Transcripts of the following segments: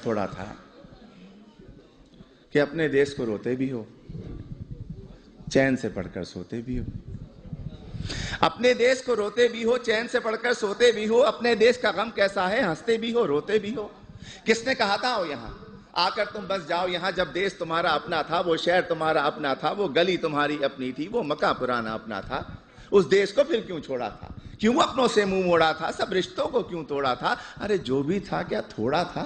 थोड़ा था कि अपने देश को रोते भी हो, चैन से पढ़कर सोते भी हो। अपने देश को रोते भी हो, चैन से पढ़कर सोते भी हो। अपने देश का गम कैसा है, हंसते भी हो, रोते भी हो। किसने कहा था आओ यहाँ आकर तुम बस जाओ यहाँ, जब देश तुम्हारा अपना था, वो शहर तुम्हारा अपना था, वो गली तुम्हारी अपनी थी, वो मकान पुराना अपना था। उस देश को फिर क्यों छोड़ा था, क्यों अपनों से मुंह मोड़ा था, सब रिश्तों को क्यों तोड़ा था। अरे जो भी था क्या थोड़ा था।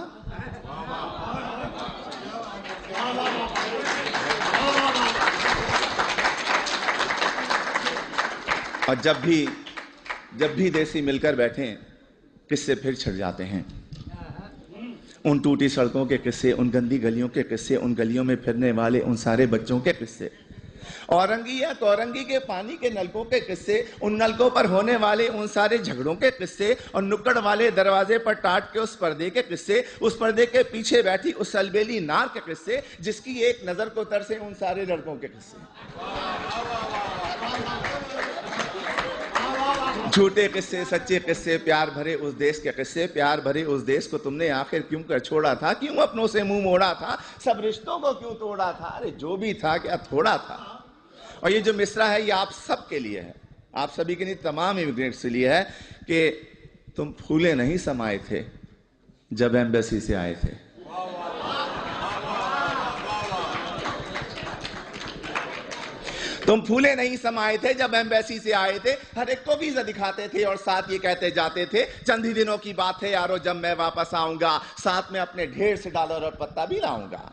और जब भी देसी मिलकर बैठे किस्से फिर छिड़ जाते हैं। उन टूटी सड़कों के किस्से, उन गंदी गलियों के किस्से, उन गलियों में फिरने वाले उन सारे बच्चों के किस्से, औरंगी या कौरंगी के पानी के नलकों के किस्से, उन नलकों पर होने वाले उन सारे झगड़ों के किस्से, और नुक्कड़ वाले दरवाजे पर टाट के उस पर्दे के किस्से, उस पर्दे के पीछे बैठी उस अलबेली नार के किस्से, जिसकी एक नजर को तरसे उन सारे लड़कों के किस्से। झूठे किस्से, सच्चे किस्से, प्यार भरे उस देश के किस्से। प्यार भरे उस देश को तुमने आखिर क्यों कर छोड़ा था, क्यों अपनों से मुंह मोड़ा था, सब रिश्तों को क्यों तोड़ा था। अरे जो भी था क्या थोड़ा था। और ये जो मिसरा है ये आप सबके लिए है, आप सभी के लिए, तमाम इमिग्रेंट्स के लिए है कि तुम फूले नहीं समाये थे जब एम्बेसी से आए थे। तुम फूले नहीं समाये थे जब एम्बेसी से आए थे। हर एक को वीजा दिखाते थे और साथ ये कहते जाते थे, चंद ही दिनों की बात है यारो जब मैं वापस आऊंगा, साथ में अपने ढेर से डॉलर और पत्ता भी लाऊंगा।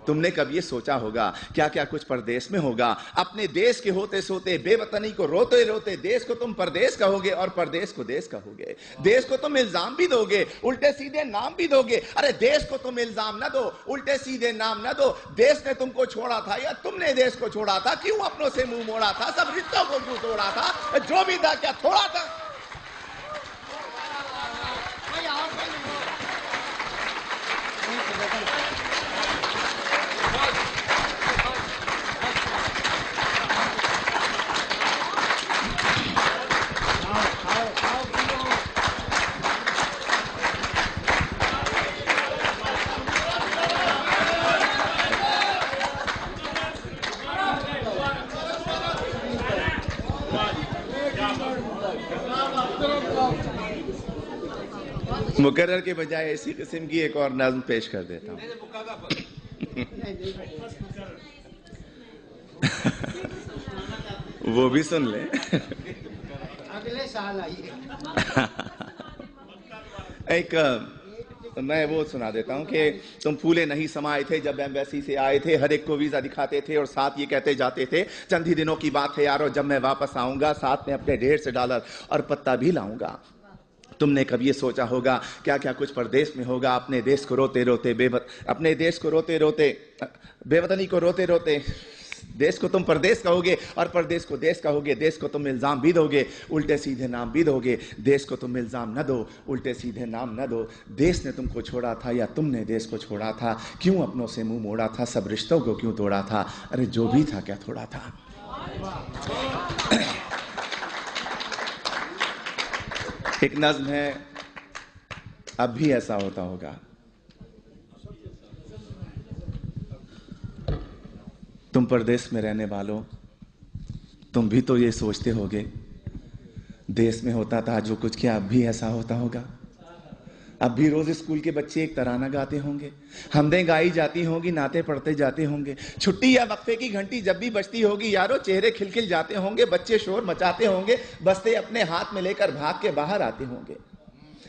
तुमने कब ये सोचा होगा क्या क्या कुछ परदेश में होगा। अपने देश के होते सोते, बेवतनी को रोते रोते, देश को तुम परदेश कहोगे और परदेश को देश कहोगे। देश को तुम इल्जाम भी दोगे, उल्टे सीधे नाम भी दोगे। अरे देश को तुम इल्जाम न दो, उल्टे सीधे नाम न दो। देश ने तुमको छोड़ा था या तुमने देश को छोड़ा था, क्यों अपनों से मुंह मोड़ा था, सब रिश्तों को क्यों तोड़ा था। जो भी था क्या थोड़ा था। मुकर्रर के बजाय इसी किस्म की एक और नज़्म पेश कर देता हूं। वो भी सुन ले। अगले साल आइए। एक मैं वो सुना देता हूं कि तुम फूले नहीं समाये थे जब एम्बेसी से आए थे। हर एक को वीजा दिखाते थे और साथ ये कहते जाते थे, चंद ही दिनों की बात है यारो जब मैं वापस आऊंगा, साथ में अपने ढेर से डॉलर और पत्ता भी लाऊंगा। तुमने कभी ये सोचा होगा क्या क्या कुछ परदेश में होगा। अपने देश को रोते रोते अपने देश को रोते रोते, बेवतनी को रोते रोते, देश को तुम परदेश कहोगे और परदेश को देश कहोगे। देश को तुम इल्जाम भी दोगे, उल्टे सीधे नाम भी दोगे। देश को तुम इल्जाम न दो, उल्टे सीधे नाम न दो। देश ने तुमको छोड़ा था या तुमने देश को छोड़ा था, क्यों अपनों से मुंह मोड़ा था, सब रिश्तों को क्यों तोड़ा था। अरे जो भी था क्या थोड़ा था। एक नज़्म है, अब भी ऐसा होता होगा। तुम परदेश में रहने वालों, तुम भी तो ये सोचते होगे, देश में होता था जो कुछ, क्या अब भी ऐसा होता होगा। अब भी रोज स्कूल के बच्चे एक तराना गाते होंगे, हमदें गाई जाती होंगी, नाते पढ़ते जाते होंगे। छुट्टी या वक्फे की घंटी जब भी बजती होगी यारो, चेहरे खिलखिल जाते होंगे, बच्चे शोर मचाते होंगे, बस्ते अपने हाथ में लेकर भाग के बाहर आते होंगे।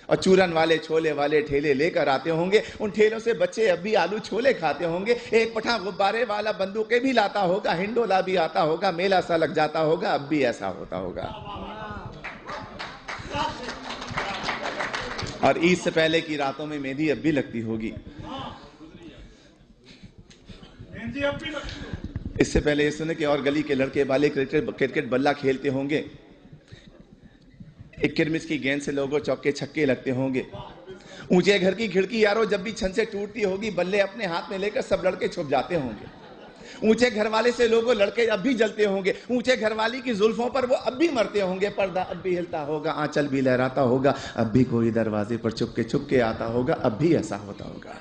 और चूरन वाले छोले वाले ठेले लेकर आते होंगे, उन ठेलों से बच्चे अब भी आलू छोले खाते होंगे। एक पठा गुब्बारे वाला बंदूकें भी लाता होगा, हिंडोला भी आता होगा, मेला सा लग जाता होगा। अब भी ऐसा होता होगा। और ईद से पहले की रातों में मेहंदी अब भी लगती होगी। इससे पहले ये सुने कि और गली के लड़के वाले क्रिकेट बल्ला खेलते होंगे, एक किरमिस की गेंद से लोगों चौके छक्के लगते होंगे। ऊंचे घर की खिड़की यारो जब भी छन से टूटती होगी, बल्ले अपने हाथ में लेकर सब लड़के छुप जाते होंगे। ऊंचे घर वाले से लोगों लड़के अब भी जलते होंगे, ऊंचे घर वाली की जुल्फों पर वो अब भी मरते होंगे, पर्दा अब भी हिलता होगा, आंचल भी लहराता होगा, अब भी कोई दरवाजे पर चुपके आता होगा, अब भी ऐसा होता होगा।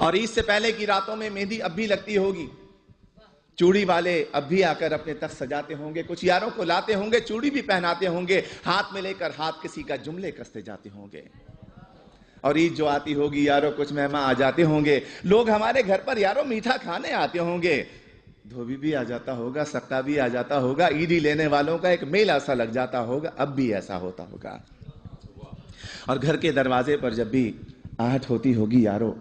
और ईद से पहले की रातों में मेहंदी अब भी लगती होगी, चूड़ी वाले अब भी आकर अपने तख्त सजाते होंगे, कुछ यारों को लाते होंगे, चूड़ी भी पहनाते होंगे, हाथ में लेकर हाथ किसी का जुमले कसते जाते होंगे। और ईद जो आती होगी यारों कुछ मेहमान आ जाते होंगे, लोग हमारे घर पर यारों मीठा खाने आते होंगे, धोबी भी आ जाता होगा, सक्का भी आ जाता होगा, ईदी लेने वालों का एक मेला सा लग जाता होगा, अब भी ऐसा होता होगा। और घर के दरवाजे पर जब भी आहट होती होगी यारों,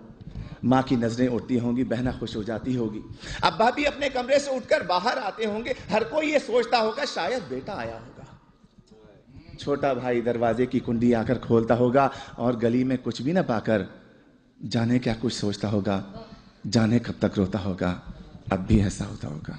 माँ की नजरें उठती होंगी, बहना खुश हो जाती होगी, अब्बा भी अपने कमरे से उठकर बाहर आते होंगे, हर कोई ये सोचता होगा शायद बेटा आया होगा। छोटा भाई दरवाजे की कुंडी आकर खोलता होगा और गली में कुछ भी ना पाकर जाने क्या कुछ सोचता होगा, जाने कब तक रोता होगा, अब भी ऐसा होता होगा।